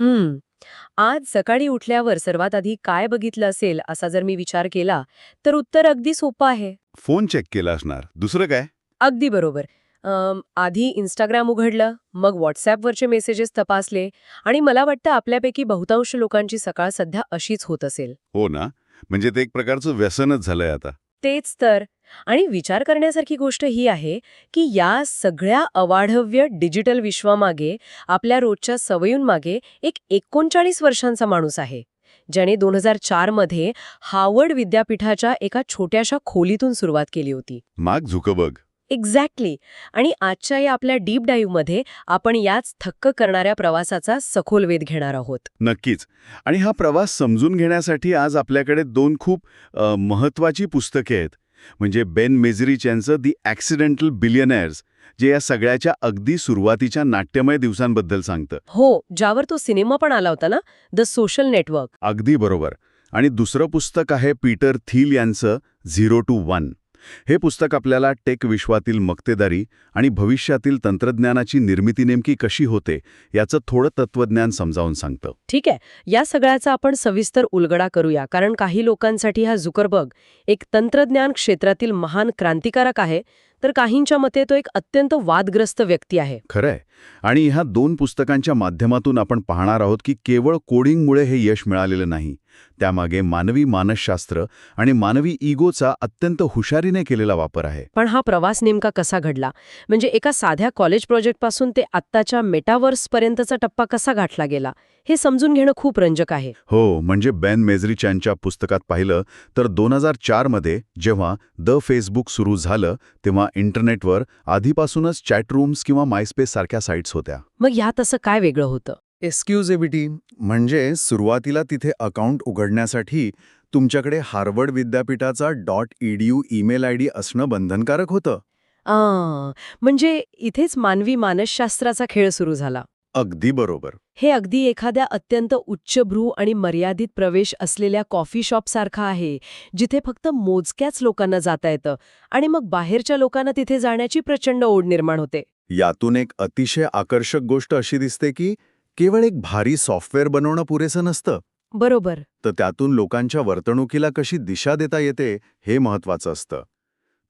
हं. आज सकाळी उठल्यावर सर्वात आधी काय बघितलं असेल असा जर मी विचार केला, तर उत्तर अगदी सोपं आहे. फोन चेक केला असणार. दुसरं काय? अगदी बरोबर. आधी Instagram उघडलं, मग WhatsAppवरचे मेसेजेस तपासले आणि मला वाटतं आपल्यापैकी बहुतांश लोकांची सकाळ सध्या अशीच होत असेल. हो ना. म्हणजे ते एक प्रकारचं व्यसनच झालंय आता. तेच तर. आणि विचार करण्यासारखी गोष्ट ही आहे, की या सगळ्या अवाढव्य डिजिटल विश्वामागे, आपल्या रोजच्या सवयींमागे एक 39 वर्षांचा माणूस आहे, ज्याने 2004 मध्ये हार्वर्ड विद्यापीठाच्या एका छोट्याशा खोलीतून सुरुवात केली होती. Mark Zuckerberg. एक्झॅक्टली. आणि आजच्या या आपल्या डीप डाईव्हमध्ये आपण याच थक्क करणाऱ्या प्रवासाचा सखोल वेध घेणार आहोत. नक्कीच. आणि हा प्रवास समजून घेण्यासाठी आज आपल्याकडे दोन खूप महत्वाची पुस्तके आहेत. म्हणजे बेन मेझरिच यांचं दी ॲक्सिडेंटल बिलियनेअर्स, जे या सगळ्याच्या अगदी सुरुवातीच्या नाट्यमय दिवसांबद्दल सांगतं. हो, ज्यावर तो सिनेमा पण आला होता ना, द सोशल नेटवर्क. अगदी बरोबर. आणि दुसरं पुस्तक आहे पीटर थिल यांचं 0 to 1. हे पुस्तक आपल्याला टेक विश्वातील मक्तेदारी आणि भविष्यातील तंत्रज्ञानाची निर्मिती नेमकी कशी होते याचं थोडं तत्वज्ञान समजावून सांगतं. ठीक आहे. या सगळ्याचा आपण सविस्तर उलगडा करूया, कारण काही लोकांसाठी हा झुकरबर्ग एक तंत्रज्ञान क्षेत्रातील महान क्रांतिकारक आहे, तर काहींच्या मते तो एक अत्यंत वादग्रस्त व्यक्ती आहे. खरंय. आणि ह्या दोन पुस्तकांच्या माध्यमातून आपण पाहणार आहोत की केवळ कोडिंगमुळे हे यश मिळालेलं नाही. त्यामागे मानवी मानसशास्त्र आणि मानवी इगोचा अत्यंत हुशारीने केलेला वापर आहे. पण हा प्रवास नेमका कसा घडला? म्हणजे एका साध्या कॉलेज प्रोजेक्टपासून ते आत्ताच्या मेटावर्सपर्यंतचा टप्पा कसा गाठला गेला, हे समजून घेणं खूप रंजक आहे. हो, म्हणजे बेन मेझरिच यांच्या पुस्तकात पाहिलं तर 2004 मध्ये जेव्हा द फेसबुक सुरू झालं तेव्हा इंटरनेटवर आधीपासूनच चॅटरूम्स किंवा मायस्पेस सारख्या साईट्स होत्या. मग यात असं काय वेगळं होतं? एक्सक्लुझिव्हिटी म्हणजे सुरुवातीला तिथे अकाउंट उघडण्यासाठी तुमच्याकडे हार्वर्ड विद्यापीठाचा .edu ईमेल आयडी असणं बंधनकारक होतं. आ, म्हणजे इथेच मानवी मानसशास्त्राचा खेळ सुरू झाला. अगदी बरोबर. हे अगदी एखाद्या अत्यंत उच्चभ्रू आणि मर्यादित प्रवेश असलेल्या कॉफी शॉपसारखं आहे, जिथे फक्त मोजक्याच लोकांना जाता येतं आणि मग बाहेरच्या लोकांना तिथे जाण्याची प्रचंड ओढ निर्माण होते. यातून एक अतिशय आकर्षक गोष्ट अशी दिसते की केवळ एक भारी सॉफ्टवेअर बनवणं पुरेसं नसतं, बरोबर. तर त्यातून लोकांच्या वर्तणुकीला कशी दिशा देता येते हे महत्वाचं असतं.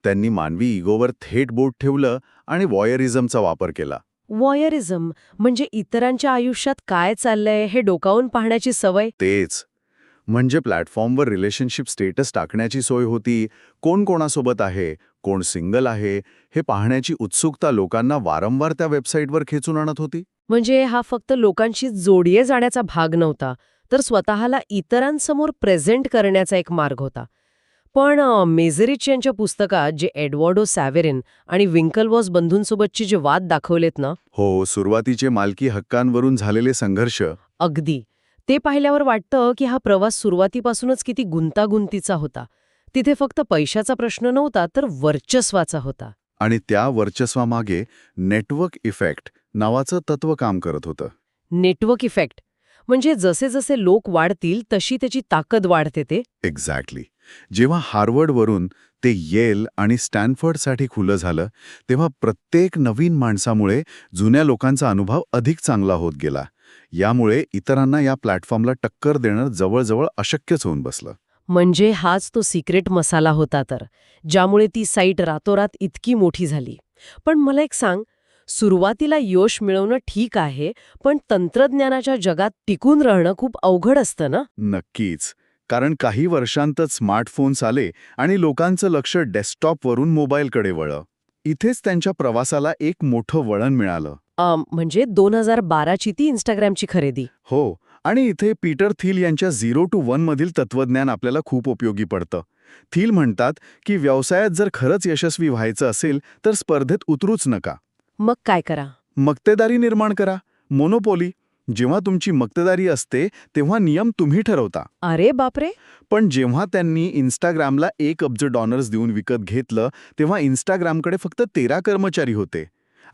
त्यांनी मानवी इगोवर थेट बोट ठेवलं आणि वॉयरिझमचा वापर केला. वॉयरिझम म्हणजे इतरांच्या आयुष्यात काय चाललंय हे डोकावून पाहण्याची सवय. तेच. म्हणजे प्लॅटफॉर्मवर रिलेशनशिप स्टेटस टाकण्याची सोय होती, कोण कोणासोबत आहे, कोण सिंगल आहे, हे पाहण्याची उत्सुकता लोकांना वारंवार त्या वेबसाईटवर खेचून आणत होती. म्हणजे हा फक्त लोकांशी जोडले जाण्याचा भाग नव्हता, तर स्वतःला इतरांसमोर प्रेझेंट करण्याचा एक मार्ग होता. पण मेझरिच यांच्या पुस्तकात जे एडवर्डो सॅव्हेरिन आणि विंकलवॉस बंधूंसोबतचे जे वाद दाखवलेत ना, हो, सुरुवातीचे मालकी हक्कांवरून झालेले संघर्ष. अगदी ते पाहिल्यावर वाटतं की हा प्रवास सुरुवातीपासूनच किती गुंतागुंतीचा होता. तिथे फक्त पैशाचा प्रश्न नव्हता, तर वर्चस्वाचा होता. आणि त्या वर्चस्वामागे नेटवर्क इफेक्ट नावाचं तत्व काम करत होतं. नेटवर्क इफेक्ट म्हणजे जसे जसे लोक वाढतील तशी त्याची ताकद वाढते ते. एक्झॅक्टली. जेव्हा हार्वर्डवरून ते येल आणि स्टॅनफर्डसाठी खुलं झालं, तेव्हा प्रत्येक नवीन माणसामुळे जुन्या लोकांचा अनुभव अधिक चांगला होत गेला. यामुळे इतरांना या प्लॅटफॉर्मला टक्कर देणं जवळजवळ अशक्यच होऊन बसलं. म्हणजे हाच तो सिक्रेट मसाला होता तर, ज्यामुळे ती साईट रातोरात इतकी मोठी झाली. पण मला एक सांग, सुरुवातीला यश मिळवणं ठीक आहे, पण तंत्रज्ञानाच्या जगात टिकून राहणं खूप अवघड असतं ना? नक्कीच. कारण काही वर्षांतच स्मार्टफोन्स आले आणि लोकांचं लक्ष डेस्कटॉपवरून मोबाईलकडे वळलं. इथेच त्यांच्या प्रवासाला एक मोठं वळण मिळालं. म्हणजे 2012ची ती Instagramची खरेदी. हो. आणि इथे पीटर थिल यांच्या 0 to 1 मधील तत्वज्ञान आपल्याला खूप उपयोगी पडतं. थिल म्हणतात की व्यवसायात जर खरंच यशस्वी व्हायचं असेल तर स्पर्धेत उतरूच नका. मग काय करा? मक्तेदारी निर्माण करा. मोनोपोली. जेव्हा तुमची मक्तेदारी असते तेव्हा नियम तुम्ही ठरवता. अरे बापरे. पण जेव्हा त्यांनी इन्स्टाग्रामला $1 अब्ज देऊन विकत घेतलं तेव्हा इन्स्टाग्रामकडे फक्त 13 कर्मचारी होते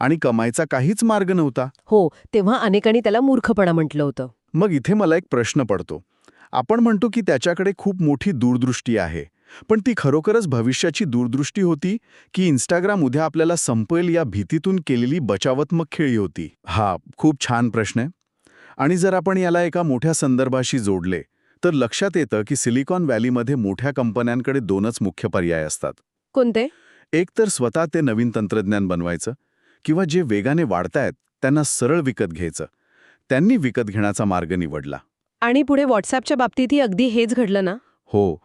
आणि कमाईचा काहीच मार्ग नव्हता. हो, तेव्हा अनेकांनी त्याला मूर्खपणा म्हटलं होतं. मग इथे मला एक प्रश्न पडतो. आपण म्हणतो की त्याच्याकडे खूप मोठी दूरदृष्टी आहे, पण ती खरोखरच भविष्याची दूरदृष्टी होती की इन्स्टाग्राम उद्या आपल्याला संपेल या भीतीतून केलेली बचावात्मक खेळी होती? हा खूप छान प्रश्न आहे. आणि जर आपण याला एका मोठ्या संदर्भाशी जोडले तर लक्षात येतं की सिलिकॉन व्हॅलीमध्ये मोठ्या कंपन्यांकडे दोनच मुख्य पर्याय असतात. कोणते? एक तर स्वतः ते नवीन तंत्रज्ञान बनवायचं किंवा जे वेगाने वाढतायत त्यांना सरळ विकत घ्यायचं. त्यांनी विकत घेण्याचा मार्ग निवडला. आणि पुढे व्हॉट्सॲपच्या बाबतीतही अगदी हेच घडलं ना? हो,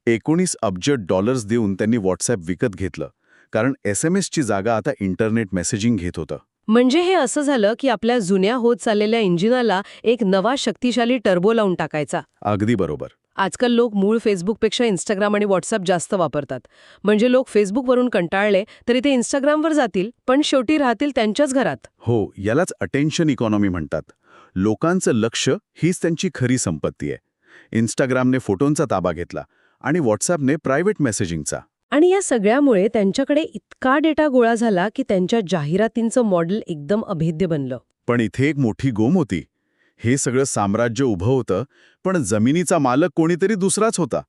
19 अब्ज डॉलर्स देऊन त्यांनी व्हॉट्सॲप विकत घेतलं, कारण SMS ची जागा आता इंटरनेट मेसेजिंग घेत होतं. म्हणजे हे असं झालं की आपल्या जुन्या होत चाललेल्या इंजिनाला एक नवा शक्तिशाली टर्बो लावून टाकायचा. अगदी बरोबर. आजकाल लोक मूळ फेसबुकपेक्षा इंस्टाग्राम आणि व्हॉट्सअप जास्त वापरतात. म्हणजे लोक फेसबुकवरून कंटाळले तरी ते इंस्टाग्रामवर जातील, पण शेवटी राहतील त्यांच्याच घरात. हो, यालाच अटेन्शन इकॉनॉमी म्हणतात. लोकांचं लक्ष हीच त्यांची खरी संपत्ती आहे. इंस्टाग्रामने फोटोंचा ताबा घेतला आणि व्हॉट्सॲपने प्रायव्हेट मेसेजिंगचा. आणि या सगळ्यामुळे त्यांच्याकडे इतका डेटा गोळा झाला की त्यांच्या जाहिरातींचं मॉडेल एकदम अभेद्य बनलं. पण इथे एक मोठी गोम होती. हे सगळं साम्राज्य उभं होतं, पण जमिनीचा मालक कोणीतरी दुसराच होता.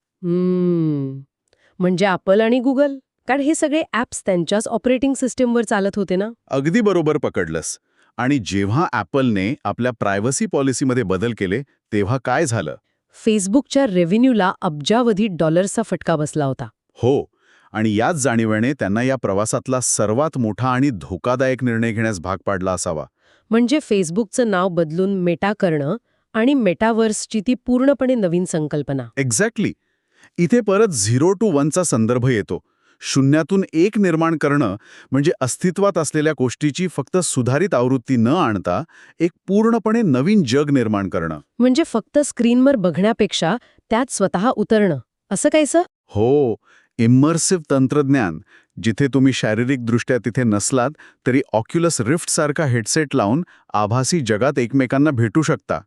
म्हणजे ॲपल आणि गुगल. कारण हे सगळे ॲप्स त्यांच्याच ऑपरेटिंग सिस्टीमवर चालत होते ना. अगदी बरोबर पकडलंस. आणि जेव्हा ॲपलने आपल्या प्रायव्हसी पॉलिसीमध्ये बदल केले तेव्हा काय झालं? फेसबुकच्या रेव्हेन्यूला अब्जावधी डॉलर्सचा फटका बसला होता. हो, आणि याच जाणीवेने त्यांना या प्रवासातला सर्वात मोठा आणि धोकादायक निर्णय घेण्यास भाग पाडला असावा. म्हणजे फेसबुकचं नाव बदलून मेटा करणं आणि मेटावर्सची ती पूर्णपणे नवीन संकल्पना. एक्झॅक्टली. इथे परत 0 to 1चा संदर्भ येतो. शून्यातून एक निर्माण करणं म्हणजे अस्तित्वात असलेल्या गोष्टीची फक्त सुधारित आवृत्ती न आणता एक पूर्णपणे नवीन जग निर्माण करणं. म्हणजे फक्त स्क्रीनवर बघण्यापेक्षा त्यात स्वतः उतरणं, असं काहीसं? हो, इमर्सिव्ह तंत्रज्ञान. जिथे तुम्ही शारीरिकदृष्ट्या तिथे नसलात तरी ऑक्युलस रिफ्ट सारखा हेडसेट लावून आभासी जगात एकमेकांना भेटू शकता.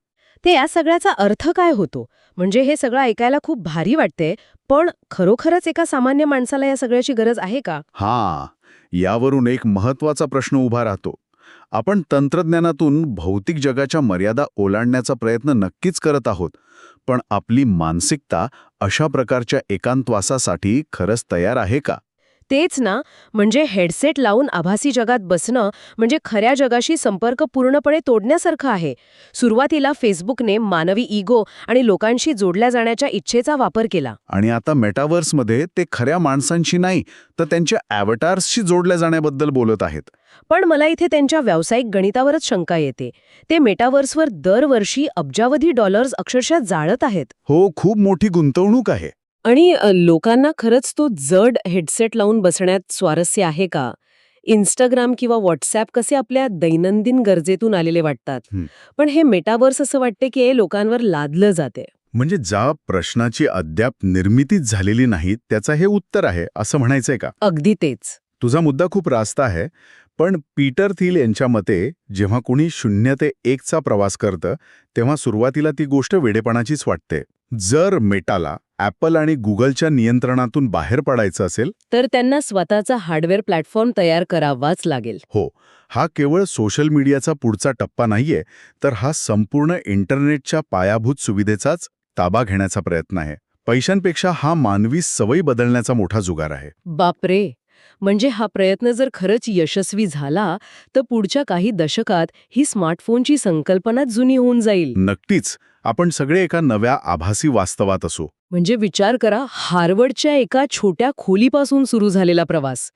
ते या सगळ्याचा अर्थ काय होतो? म्हणजे हे सगळं ऐकायला खूप भारी वाटते, पण खरोखरच एका सामान्य माणसाला या सगळ्याची गरज आहे का? हां, यावरून एक महत्त्वाचा प्रश्न उभा राहतो. आपण तंत्रज्ञानातून भौतिक जगाच्या मर्यादा ओलांडण्याचा प्रयत्न नक्कीच करत आहोत, पण आपली मानसिकता अशा प्रकारच्या एकांतवासासाठी खरंच तयार आहे का? तेच ना. म्हणजे हेडसेट लावून आभासी जगात बसणं म्हणजे खऱ्या जगाशी संपर्क पूर्णपणे तोडण्यासारखं आहे. सुरुवातीला फेसबुकने मानवी इगो आणि लोकांशी जोडल्या जाण्याच्या इच्छेचा वापर केला. आणि आता मेटावर्समध्ये ते खऱ्या माणसांशी नाही तर त्यांच्या ॲव्हटार्सशी जोडल्या जाण्याबद्दल बोलत आहेत. पण मला इथे त्यांच्या व्यावसायिक गणितावरच शंका येते. ते मेटावर्सवर दरवर्षी अब्जावधी डॉलर्स अक्षरशः जाळत आहेत. हो, खूप मोठी गुंतवणूक आहे. आणि लोकांना खरंच तो जड हेडसेट लावून बसण्यात स्वारस्य आहे का? इंस्टाग्राम किंवा व्हॉट्सॲप कसे आपल्या दैनंदिन गरजेतून आलेले वाटतात, पण हे मेटावर्स असं वाटते की हे लोकांवर लादलं जाते. म्हणजे ज्या प्रश्नाची अद्याप निर्मितीच झालेली नाही त्याचं हे उत्तर आहे असं म्हणायचंय का? अगदी तेच. तुझा मुद्दा खूप रास्त आहे, पण पीटर थिल यांच्या मते जेव्हा कुणी 0 ते 1चा प्रवास करतं तेव्हा सुरुवातीला ती गोष्ट वेडेपणाचीच वाटते. जर मेटाला ॲपल आणि गुगलच्या नियंत्रणातून बाहेर पडायचं असेल तर त्यांना स्वतःचा हार्डवेअर प्लॅटफॉर्म तयार करावाच लागेल. हो, हा केवळ सोशल मीडियाचा पुढचा टप्पा नाहीये, तर हा संपूर्ण इंटरनेटच्या पायाभूत सुविधेचाच ताबा घेण्याचा प्रयत्न आहे. पैशांपेक्षा हा मानवी सवयी बदलण्याचा मोठा जुगार आहे. बापरे. म्हणजे हा प्रयत्न जर खरंच यशस्वी झाला तर पुढच्या काही दशकात ही स्मार्टफोनची संकल्पनाच जुनी होऊन जाईल. नक्कीच. आपण सगळे एका नव्या आभासी वास्तवात असू. म्हणजे विचार करा, हार्वर्डच्या एका छोट्या खोलीपासून सुरू झालेला प्रवास.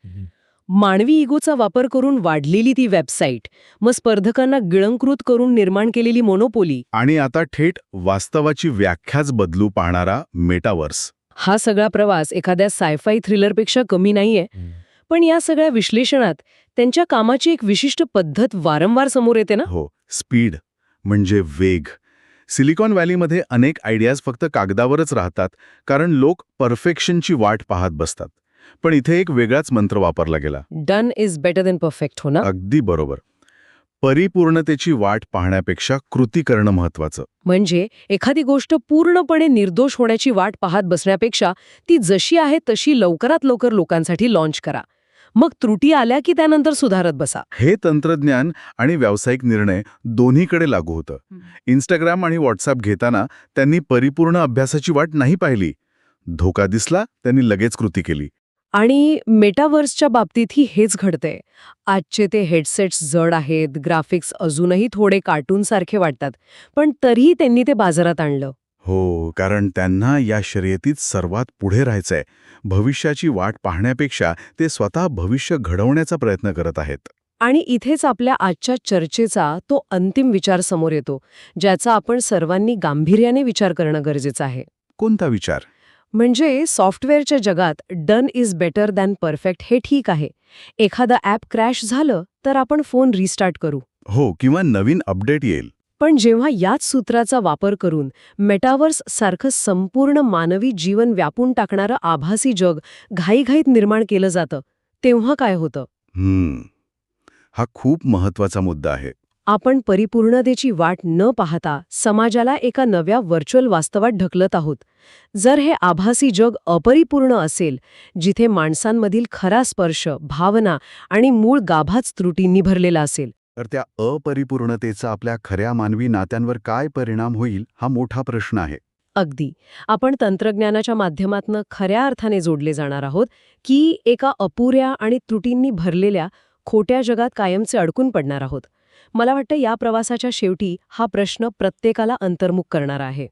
मानवी इगोचा वापर करून वाढलेली ती वेबसाईट, मग स्पर्धकांना गिळंकृत करून निर्माण केलेली मोनोपोली, आणि आता थेट वास्तवाची व्याख्याच बदलू पाहणारा मेटावर्स. हा सगळा प्रवास एखाद्या सायफाय थ्रिलरपेक्षा कमी नाहीये. पण या सगळ्या विश्लेषणात त्यांच्या कामाची एक विशिष्ट पद्धत वारंवार समोर येते ना. हो, स्पीड म्हणजे वेग. सिलिकॉन व्हॅलीमध्ये अनेक आयडियाज फक्त कागदावरच राहतात कारण लोक परफेक्शनची वाट पाहत बसतात. पण इथे एक वेगळाच मंत्र वापरला गेला. Done is better than perfect. हो ना. अगदी बरोबर. परिपूर्णतेची वाट पाहण्यापेक्षा कृती करणं महत्वाचं. म्हणजे एखादी गोष्ट पूर्णपणे निर्दोष होण्याची वाट पाहत बसण्यापेक्षा ती जशी आहे तशी लवकरात लवकर लोकांसाठी लॉन्च करा. मग त्रुटी आल्या की त्यानंतर सुधारत बसा. हे तंत्रज्ञान आणि व्यावसायिक निर्णय दोन्हीकडे लागू होतं. इंस्टाग्राम आणि व्हॉट्सॲप घेताना त्यांनी परिपूर्ण अभ्यासाची वाट नाही पाहिली. धोका दिसला त्यांनी लगेच कृती केली. आणि मेटावर्सच्या बाबतीतही हेच घडतंय. आजचे ते हेडसेट्स जड आहेत, ग्राफिक्स अजूनही थोडे कार्टूनसारखे वाटतात, पण तरीही त्यांनी ते बाजारात आणलं. हो, कारण त्यांना या शर्यतीत सर्वात पुढे राहायचंय. भविष्याची वाट पाहण्यापेक्षा ते स्वतः भविष्य घडवण्याचा प्रयत्न करत आहेत. आणि इथेच आपल्या आजच्या चर्चेचा तो अंतिम विचार समोर येतो, ज्याचा आपण सर्वांनी गांभीर्याने विचार करणं गरजेचं आहे. कोणता विचार? म्हणजे सॉफ्टवेअरच्या जगात done is better than perfect हे ठीक आहे. एखादं ॲप क्रॅश झालं तर आपण फोन रिस्टार्ट करू. हो, किंवा नवीन अपडेट येईल. पण जेव्हा याच सूत्राचा वापर करून मेटावर्स सारखं संपूर्ण मानवी जीवन व्यापून टाकणारं आभासी जग घाईघाईत निर्माण केलं जातं, तेव्हा काय होतं? हा खूप महत्वाचा मुद्दा आहे. आपण परिपूर्णतेची वाट न पाहता समाजाला एका नव्या व्हर्च्युअल वास्तवात ढकलत आहोत. जर हे आभासी जग अपरिपूर्ण असेल, जिथे माणसांमधील खरा स्पर्श, भावना आणि मूळ गाभाच त्रुटींनी भरलेला असेल, तर त्या अपरिपूर्णतेचा आपल्या खऱ्या मानवी नात्यांवर काय परिणाम होईल हा मोठा प्रश्न आहे. अगदी. आपण तंत्रज्ञानाच्या माध्यमातून खऱ्या अर्थाने जोडले जाणार आहोत, की एका अपुऱ्या आणि त्रुटींनी भरलेल्या खोट्या जगात कायमचे अडकून पडणार आहोत. मला वाटतं या प्रवासाच्या शेवटी हा प्रश्न प्रत्येकाला अंतर्मुख करणारा आहे.